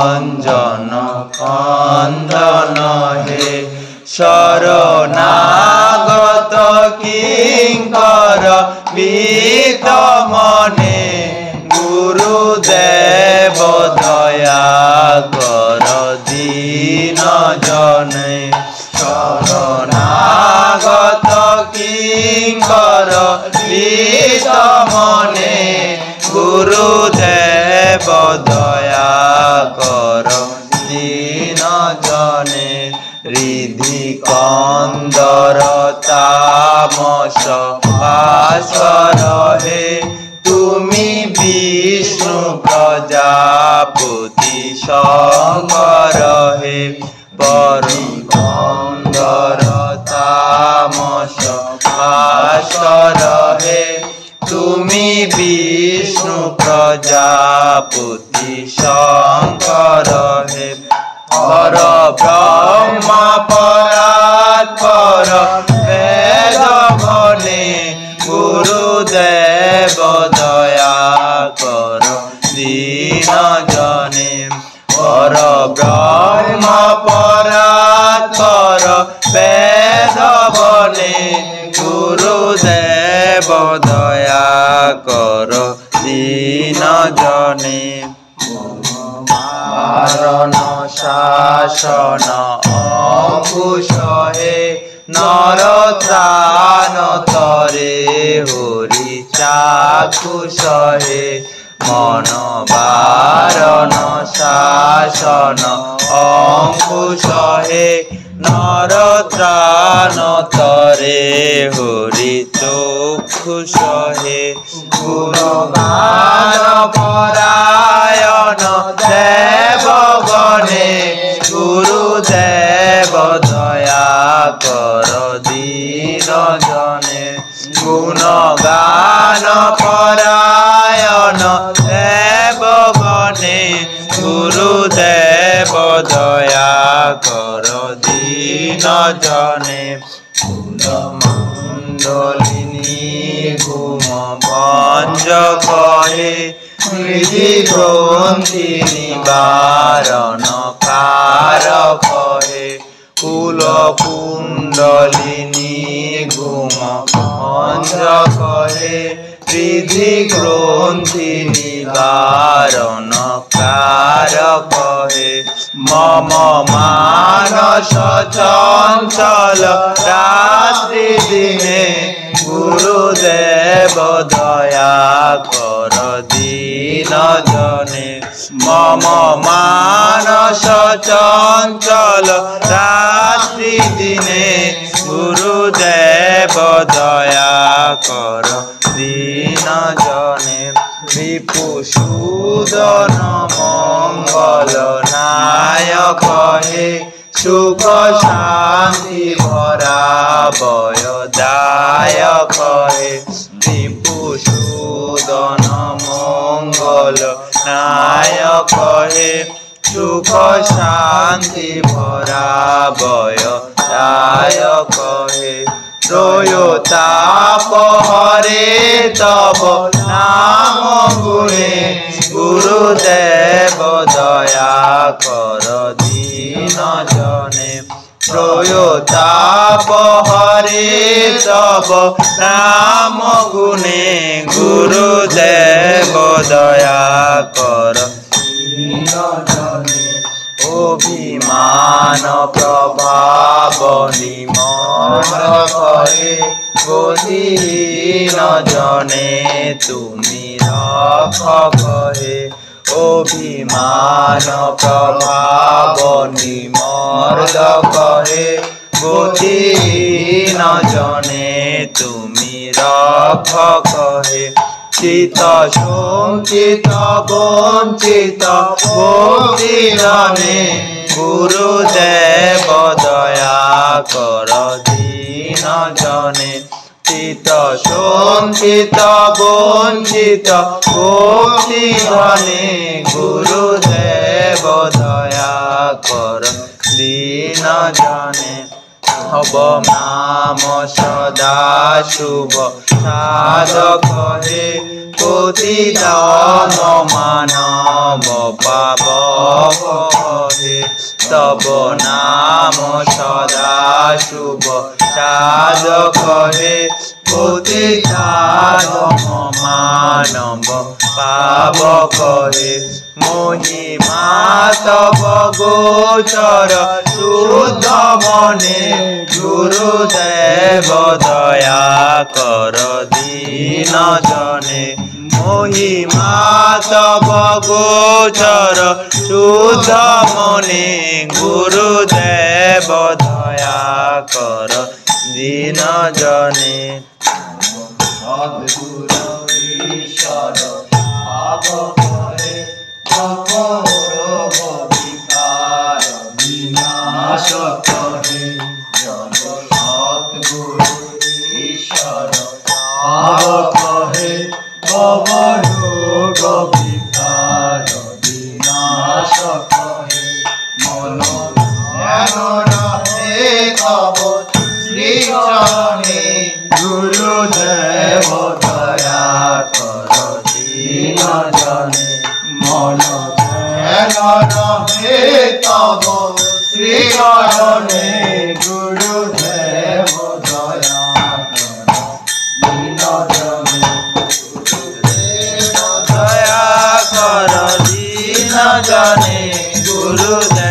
অঞ্জন খন্দন হে শরণাগত কিঙ্কর বিত মনে গুরুদেব দয়া কর দীন জনে শরণাগত কিঙ্কর বিত মনে গুরুদেব দয়া কর দীন জনে হৃদি কন্দর তামস ভাস্কর হে তুমি বিষ্ণু প্রজাপতি শঙ্কর হে পরি কন্দর তামস ভাস্কর হে তুমি বিষ্ণু প্রজাপতি শঙ্কর হে পর ব্রহ্ম পরাৎপর বেদ বনে গুরুদেব দয়া কর দীন জনে পর ব্রহ্ম পরাৎপর বেদ বনে গুরুদেব দয়া কর দীন জনে মারণ শাসন অঙ্কুশ হে নর ত্রাণ তরে হরি চাক্ষুষ হে মন বারণ শাসন অঙ্কুশ হে নর ত্রাণ তরে হরি চক্ষুষ হে গুণগান পরায়ণ দেবগণে গুরুদেব দয়া কর দীন জনে গুণগান পরায়ণ দেবগণে গুরুদেব দয়া কর দীন জনে কুলমণ্ডলিনী ঘুম ভঞ্জ কহে হৃদি গ্রন্থি নিবারণ কারক হে কুল কুণ্ডলিনী ঘুম ভঞ্জ কহে হৃদি গ্রন্থি নিবারণ কারক হে মম মানস চঞ্চল রাত্রি দিনে গুরুদেব দয়া কর দীন জনে মম মানস চঞ্চল রাত্রি দিনে গুরুদেব দয়া কর দীন জনে রিপুসূদন মঙ্গল নায়ক হে সুখ শান্তি ভরা বয়দায়ক হে রিপুসূদন মঙ্গল নায়ক হে সুখ শান্তি ভরা বয়দায়ক হে ত্রয়োতাপ হরে তব নাম গুণে গুরুদেব দয়া কর দীন জনে ত্রয়োতাপ হরে তব নাম গুণে গুরুদেব দয়া কর দীন জনে অভিমান প্রভাব নিমন করে গতিহীন জনে তুমি রক্ষক হে অভিমান প্রভাব নিমর্দক হে গতিহীন জনে তুমি রক্ষক হে চিত সঞ্চিত বঞ্চিত ভক্তিজনে গুরুদেব দয়া কর দীন জনে চিত সঞ্চিত বঞ্চিত ভক্তিজনে গুরুদেব দয়া কর দীন জনে হব নাম সদা শুভ সাধক হে প্রতিদান মানব পাব হে তব নাম সদা শুভ সাধক হে প্রতিদান মানব পাব হে মহিমা তব গোচর শুদ্ধ মনে গুরুদেব দয়া কর দীন জনে মহিমা তব গোচর শুদ্ধ মনে গুরুদেব দয়া কর দীন জনে সদ্গুরু ঈশ্বর ভাব করে বিকার বিনাশ করে সদ্গুরু ঈশ্বর ভাব করে রোগ বিকার বিনাশ করে মন ধ্যান রহে তব শ্রী চরণে গুরুদেব দয়া কর দীন জনে মন ধ্যান রহে তব শ্রী চরণে গুরুদেব দয়া কর দীন জনে দয়া কর দীন জনে গুরুদেব